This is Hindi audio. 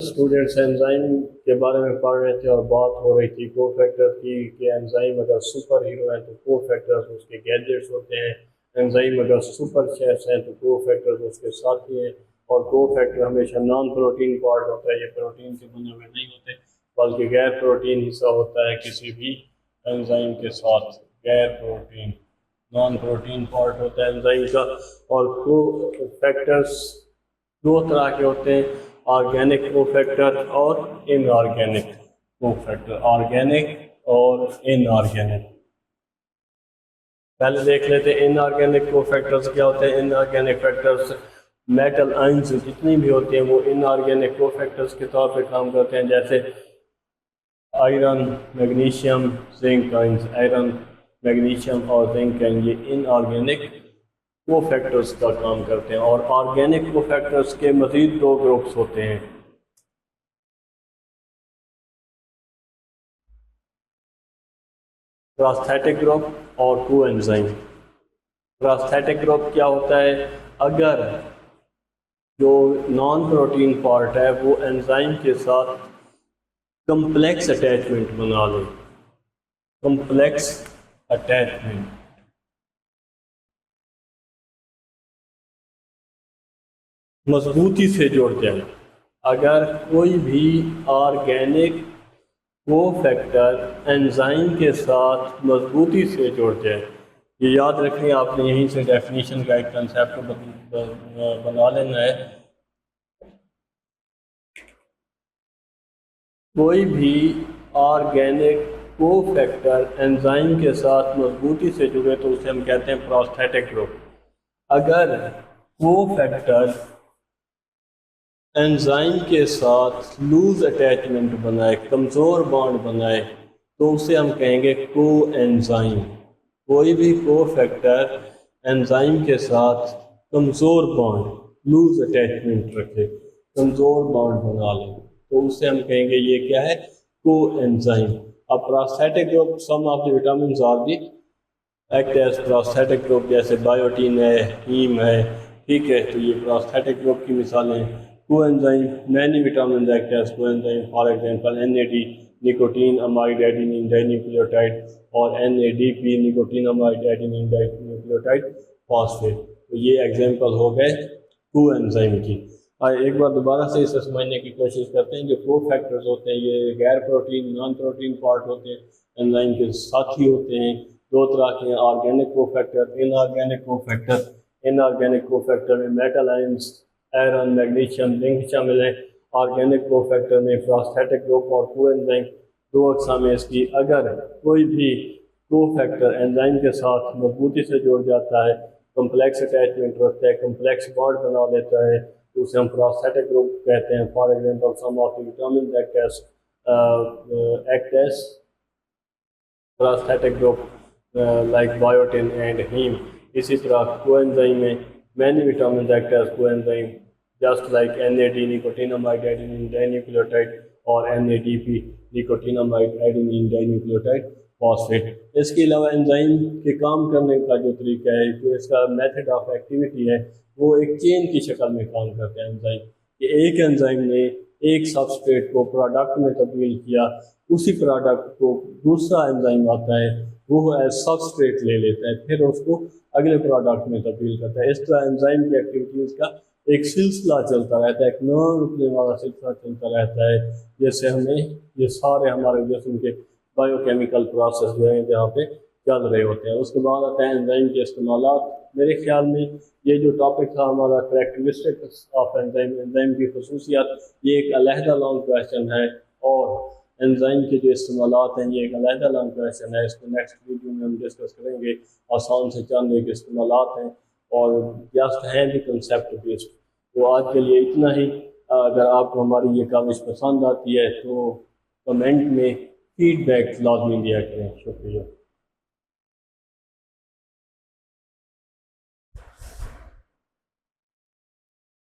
स्टूडेंट्स एंजाइम के बारे में पढ़ रहे थे और बात हो रही थी कोफैक्टर की कि एंजाइम अगर सुपर हीरो है तो कोफैक्टर्स उसके गैजेट्स होते हैं, एंजाइम अगर सुपर शेफ्स हैं तो कोफैक्टर्स उसके साथी हैं। और कोफैक्टर हमेशा नॉन प्रोटीन पार्ट होता है, ये प्रोटीन से बने हुए नहीं होते बल्कि गैर प्रोटीन हिस्सा होता है किसी भी एंजाइम के साथ। गैर प्रोटीन नॉन प्रोटीन पार्ट होता है एंजाइम का। और कोफैक्टर्स दो तरह के होते हैं, ऑर्गेनिक कोफैक्टर और इनऑर्गेनिक कोफैक्टर। ऑर्गेनिक और इनऑर्गेनिक। पहले देख लेते हैं इनऑर्गेनिक कोफैक्टर्स क्या होते हैं। इनऑर्गेनिक फैक्टर्स मेटल आयंस जितनी भी होती हैं वो इनऑर्गेनिक कोफैक्टर्स के तौर पे काम करते हैं, जैसे iron, magnesium, zinc ions. Iron, magnesium और जिंक आयन ये इनऑर्गेनिक कोफैक्टर्स का काम करते हैं। और ऑर्गेनिक कोफैक्टर्स के मजीद दो ग्रुप्स होते हैं, प्रोस्थेटिक ग्रुप और कोएंजाइम। प्रोस्थेटिक ग्रुप क्या होता है, अगर जो नॉन प्रोटीन पार्ट है वो एंजाइम के साथ कम्प्लेक्स अटैचमेंट बना ले। कम्प्लेक्स अटैचमेंट, मजबूती से जुड़ जाए। अगर कोई भी ऑर्गेनिक कोफैक्टर एंजाइम के साथ मजबूती से जुड़ जाए, ये याद रखें आपने, यहीं से डेफिनेशन का एक कंसेप्ट बना लेना है। कोई भी ऑर्गेनिक कोफैक्टर एंजाइम के साथ मजबूती से जुड़े तो उसे हम कहते हैं प्रोस्थेटिक ग्रुप। अगर कोफैक्टर एंजाइम के साथ लूज अटैचमेंट बनाए, कमज़ोर बॉन्ड बनाए, तो उसे हम कहेंगे को एंजाइम। कोई भी कोफैक्टर एंजाइम के साथ कमज़ोर बॉन्ड, लूज अटैचमेंट रखे, कमज़ोर बॉन्ड बना ले, तो उसे हम कहेंगे ये क्या है, को एंजाइम। अब prosthetic group, some of the vitamin are the act as prosthetic group, जैसे बायोटीन है, हीम है, ठीक है, तो ये प्रोस्थेटिक ग्रुप की मिसालें हैं। Coenzyme, many vitamin act as coenzyme, for example NAD nicotine amide adenine dinucleotide और NADP nicotine amide adenine dinucleotide phosphate. तो ये एग्जांपल हो गए कोएंजाइम की। एक बार दोबारा से इसे समझने की कोशिश करते हैं। जो कोफैक्टर्स होते हैं ये गैर प्रोटीन, नॉन प्रोटीन पार्ट होते हैं, एंजाइम के साथी होते हैं। दो तरह के, organic cofactor, inorganic cofactor. Inorganic cofactor में metal ions, iron, magnesium, zinc शामिल है। ऑर्गेनिक कोफैक्टर में प्रोस्थेटिक ग्रुप और कोएंजाइम दो अक़साम है इसकी। अगर कोई भी कोफैक्टर एंजाइम के साथ मजबूती से जुड़ जाता है, कम्प्लेक्स अटैचमेंट रखता है, कम्प्लेक्स बॉन्ड बना लेता है, तो उसे हम प्रोस्थेटिक ग्रुप कहते हैं। For example some of the vitamin act as prosthetic group like biotin and heme. इसी तरह कोएंजाइम में many vitamin act as coenzyme just like NAD nicotinamide adenine dinucleotide और NADP nicotinamide adenine dinucleotide phosphate. इसके अलावा एंजाइम के काम करने का जो तरीका है, जो इसका मेथड ऑफ एक्टिविटी है, वो एक चेन की शक्ल में काम करते हैं एंजाइम। कि एक एंजाइम ने एक सबस्ट्रेट को प्रोडक्ट में तब्दील किया, उसी प्रोडक्ट को दूसरा एंजाइम आता है, वो एज सबस्ट्रेट ले लेता है, फिर उसको अगले प्रोडक्ट में तब्दील करता है। इस तरह एंजाइम की एक्टिविटीज़ का एक सिलसिला चलता रहता है, एक न रुकने वाला सिलसिला चलता रहता है, जैसे हमें ये सारे हमारे जिस्म के बायोकेमिकल प्रोसेस जो हैं जहाँ पे चल रहे होते हैं। उसके बाद आता है एंजाइम के इस्तेमालात। मेरे ख्याल में ये जो टॉपिक था हमारा करैक्टरिस्टिक्स ऑफ एंजाइम, एंजाइम की खसूसियात, ये एक अलहदा लॉन्ग क्वेश्चन है। और एंजाइम के जो इस्तेमालात हैं ये एक अलहदा लॉन्ग क्वेश्चन है, इसको नेक्स्ट वीडियो में हम डिस्कस करेंगे। आसान से चंद एक इस्तेमालात हैं और जस्ट हैं भी कंसेप्ट बेस्ड। तो आज के लिए इतना ही। अगर आपको हमारी ये काविश पसंद आती है तो कमेंट में फीडबैक लाजमी दिया करें। शुक्रिया।